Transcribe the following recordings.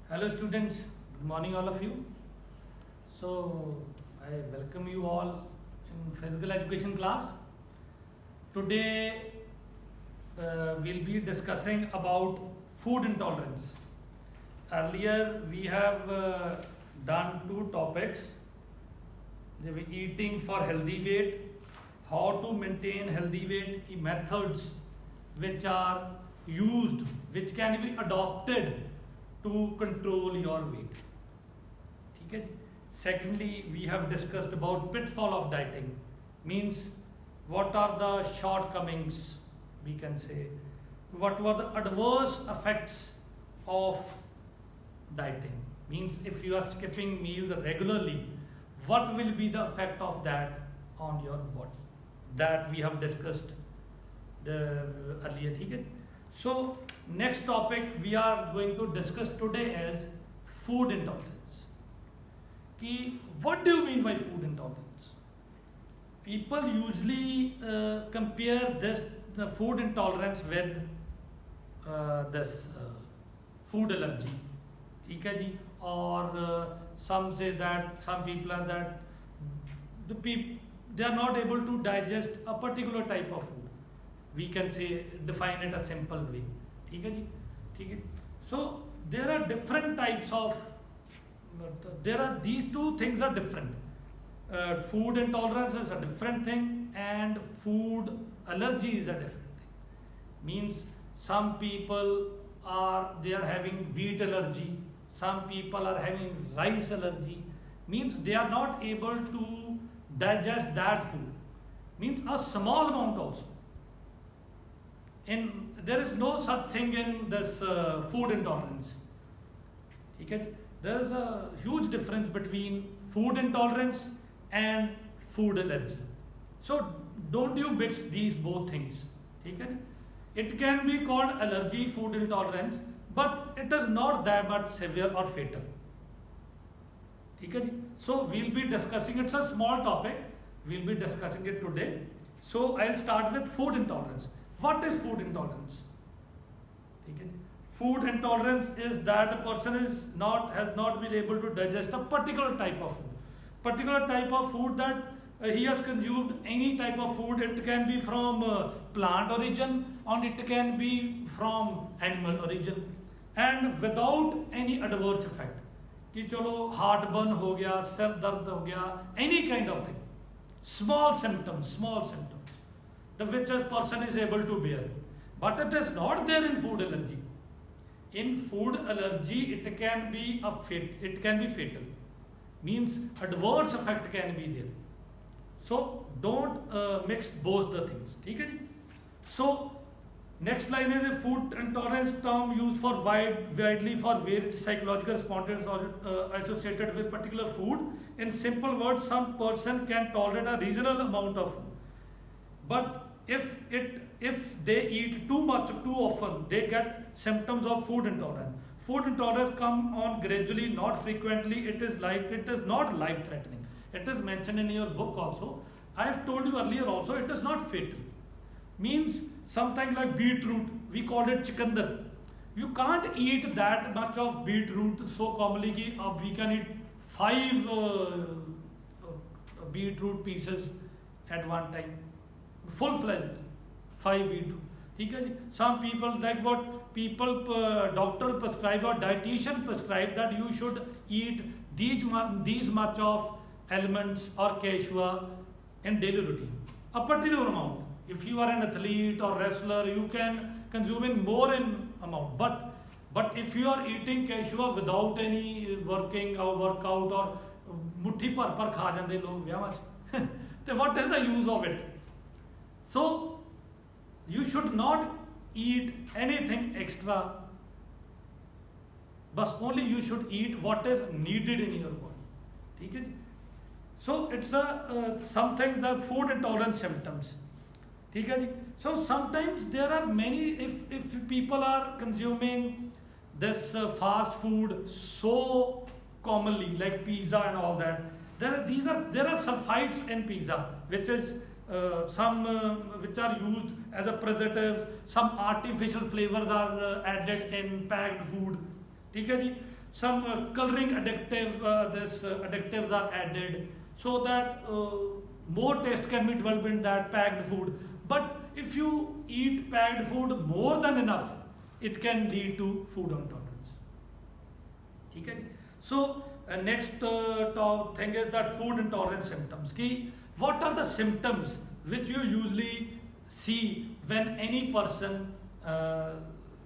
Hello students, good morning all of you. So I welcome you all in physical education class. Today we'll be discussing about food intolerance. Earlier we have done two topics, eating for healthy weight, how to maintain healthy weight, key methods which are used, which can be adopted to control your weight. ठीक है जी. Secondly, we have discussed about pitfall of dieting, means what are the shortcomings, we can say, what were the adverse effects of dieting, means if you are skipping meals regularly, what will be the effect of that on your body, that we have discussed the earlier. ठीक है. So next topic we are going to discuss today is food intolerance. कि what do you mean by food intolerance? People usually compare the food intolerance with this food allergy. ठीक है जी. Or some say that some people are that they are not able to digest a particular type of food. We can say define it a simple way. ठीक है जी. ठीक है. So there are different types of these two things are different. Food intolerance is a different thing and food allergy is a different thing. Means some people they are having wheat allergy, some people are having rice allergy, means they are not able to digest that food, means a small amount also. There is no such thing in this food intolerance. Okay? There is a huge difference between food intolerance and food allergy. So don't you mix these both things. Okay? It can be called allergy, food intolerance, but it is not that much severe or fatal. Okay? So we'll be discussing, it's a small topic, we'll be discussing it today. So I'll start with food intolerance. What is food intolerance? Okay. Food intolerance is that a person has not been able to digest a particular type of food. Particular type of food that he has consumed any type of food. It can be from plant origin or it can be from animal origin, and without any adverse effect. कि चलो heartburn हो गया, sir दर्द हो गया, any kind of thing. Small symptoms. The which a person is able to bear, but it is not there in food allergy. In food allergy, it can be fatal. Means adverse effect can be there. So don't mix both the things. Okay? So next line is a food intolerance term used for widely for varied psychological responses associated with particular food. In simple words, some person can tolerate a reasonable amount of food, but if they eat too much too often, they get symptoms of food intolerance. Food intolerance come on gradually, not frequently. It is not life threatening. It is mentioned in your book also. I have told you earlier also, it is not fatal. Means something like beetroot, we call it chikandar. You can't eat that much of beetroot so commonly ki we can eat 5 beetroot pieces at one time, full-fledged 5 beetroot. ठीक है जी. Some people, like what people doctor prescribe or dietitian prescribe, that you should eat these much of elements or quechua in daily routine, a particular amount. If you are an athlete or wrestler, you can consume in more in amount, but if you are eating quechua without any working or workout or मुट्ठी भर खा जाते लोग विआहां च, then what is the use of it? So you should not eat anything extra, but only you should eat what is needed in your body. ठीक है. So it's something, the food intolerance symptoms. ठीक है. So sometimes there are many, if people are consuming this fast food so commonly, like pizza and all that, there are sulfites in pizza, which is some which are used as a preservative. Some artificial flavors are added in packed food. ठीक है जी. some coloring additives are added so that more taste can be developed in that packed food. But if you eat packed food more than enough, it can lead to food intolerance. Okay? So next top thing is that food intolerance symptoms. What are the symptoms which you usually see when any person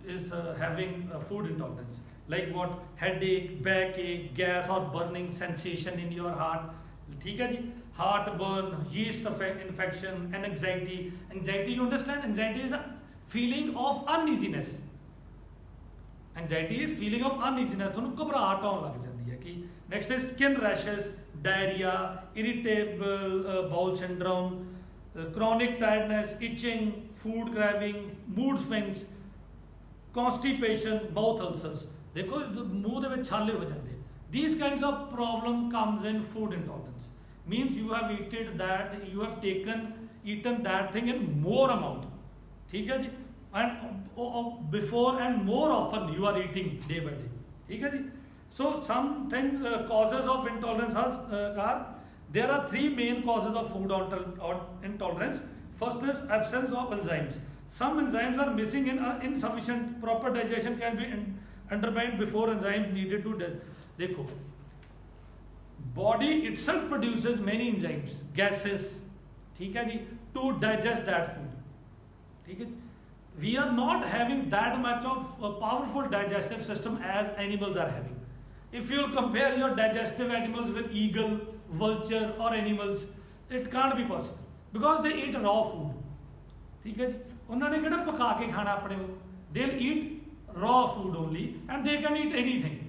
is having food intolerance? Like what? Headache, backache, gas or burning sensation in your heart. Heartburn, yeast infection, and anxiety. Anxiety, you understand? Anxiety is a feeling of uneasiness. Anxiety is feeling of uneasiness. Next is skin rashes, diarrhea, irritable bowel syndrome, chronic tiredness, itching, food craving, mood swings, constipation, mouth ulcers. These kinds of problem comes in food intolerance. Means you have eaten that thing in more amount. And before and more often you are eating day by day. So some things causes of intolerance are there are three main causes of food intolerance. First is absence of enzymes. Some enzymes are missing in insufficient. Proper digestion can be undermined before enzymes needed to digest. Body itself produces many enzymes, gases, to digest that food. We are not having that much of a powerful digestive system as animals are having. If you compare your digestive animals with eagle, vulture or animals, it can't be possible because they eat raw food. They'll eat raw food only and they can eat anything.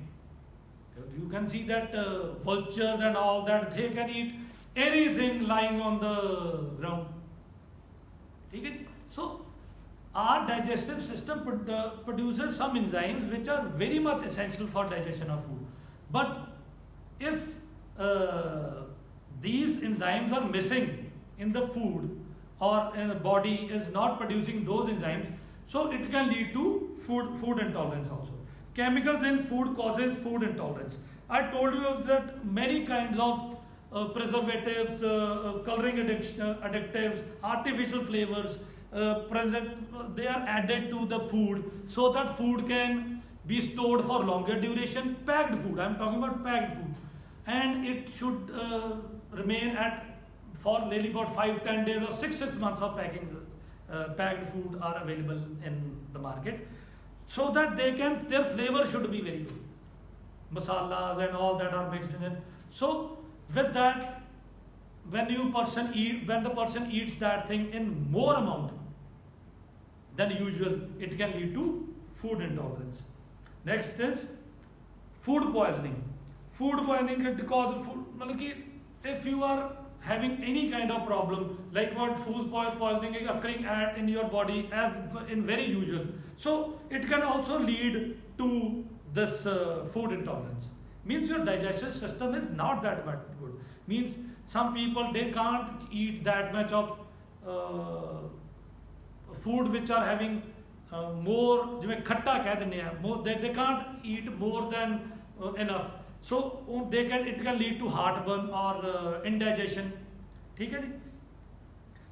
You can see that vultures and all that, they can eat anything lying on the ground. So our digestive system produces some enzymes which are very much essential for digestion of food. But if these enzymes are missing in the food or in the body is not producing those enzymes, so it can lead to food intolerance also. Chemicals in food causes food intolerance. I told you that many kinds of preservatives, coloring additives, artificial flavors, they are added to the food so that food can be stored for longer duration. Packed food, I am talking about packed food, and it should remain for nearly about 5-10 days or 6 months of packing. Packed food are available in the market, so that their flavor should be very good. Masalas and all that are mixed in it. So with that, when the person eats that thing in more amount than usual, it can lead to food intolerance. Next is food poisoning. Food poisoning is because if you are having any kind of problem, like what food poisoning is occurring in your body as in very usual, so it can also lead to this food intolerance. Means your digestive system is not that much good. Means some people, they can't eat that much of food which are having more, they can't eat more than enough. So it can lead to heartburn or indigestion.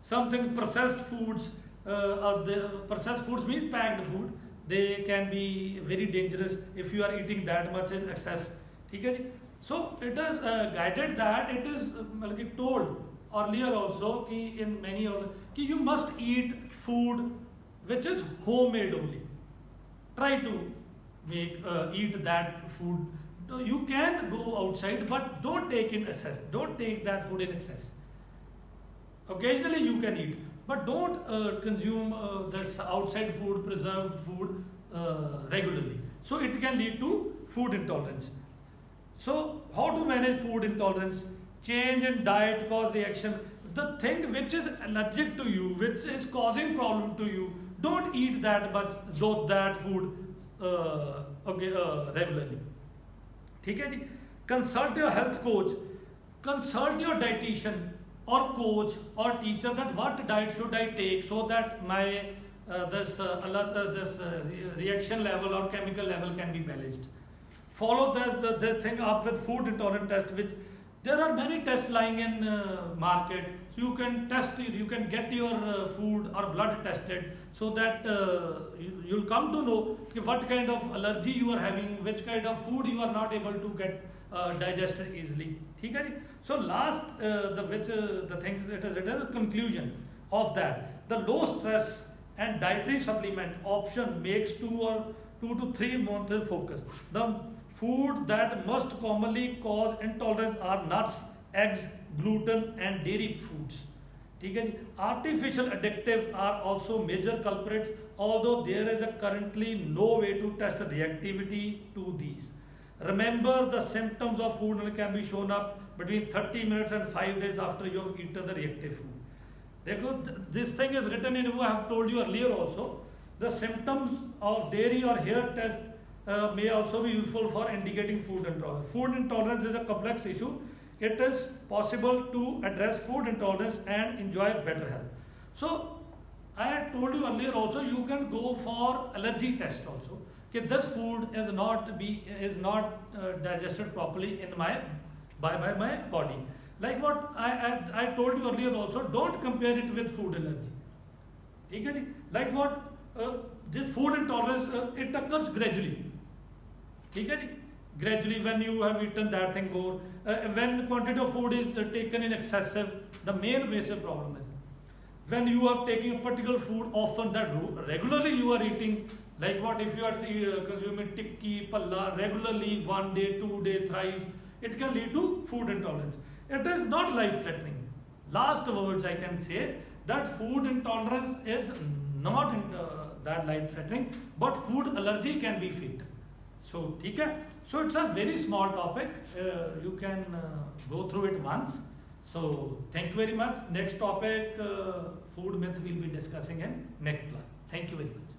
Something processed foods, processed foods means packed food. They can be very dangerous if you are eating that much in excess. So it is guided that it is told earlier also in many of you must eat food which is homemade only. Try to eat that food. You can go outside, but don't take in excess. Don't take that food in excess. Occasionally you can eat, but don't consume this outside food, preserved food regularly. So it can lead to food intolerance. So how to manage food intolerance? Change in diet cause reaction. The thing which is allergic to you, which is causing problem to you, don't eat that much that food regularly. Consult your health coach, consult your dietitian or coach or teacher that what diet should I take so that my this reaction level or chemical level can be balanced. follow this thing up with food intolerant test, which there are many tests lying in market. So you can test it, you can get your food or blood tested, so that you'll come to know what kind of allergy you are having, which kind of food you are not able to get digested easily. ठीक है जी? So last the things it is a conclusion of that. The low stress and dietary supplement option makes 2 to 3 months focus. The food that most commonly cause intolerance are nuts, eggs, gluten and dairy foods. ठीक है जी? Artificial additives are also major culprits, although there is currently no way to test reactivity to these. Remember, the symptoms of food can be shown up between 30 minutes and 5 days after you have eaten the reactive food. देखो, this thing is written in, I have told you earlier also, the symptoms of dairy or hair test may also be useful for indicating food intolerance. Food intolerance is a complex issue. It is possible to address food intolerance and enjoy better health. So, I had told you earlier also, you can go for allergy test also. Okay, this food is not digested properly in by my body. Like what I told you earlier also, don't compare it with food allergy. ठीक है जी? Like what this food intolerance it occurs gradually. ठीक है जी? Gradually, when you have eaten that thing more, when quantity of food is taken in excessive, the main basic problem is when you are taking a particular food often, that regularly you are eating, like what if you are consuming tikki, palla regularly 1 day, 2 day, thrice, it can lead to food intolerance. It is not life threatening. Last words I can say that food intolerance is not that life threatening, but food allergy can be fatal. So, ठीक है? So it's a very small topic. You can go through it once. So thank you very much. Next topic, food myth we'll be discussing in next class. Thank you very much.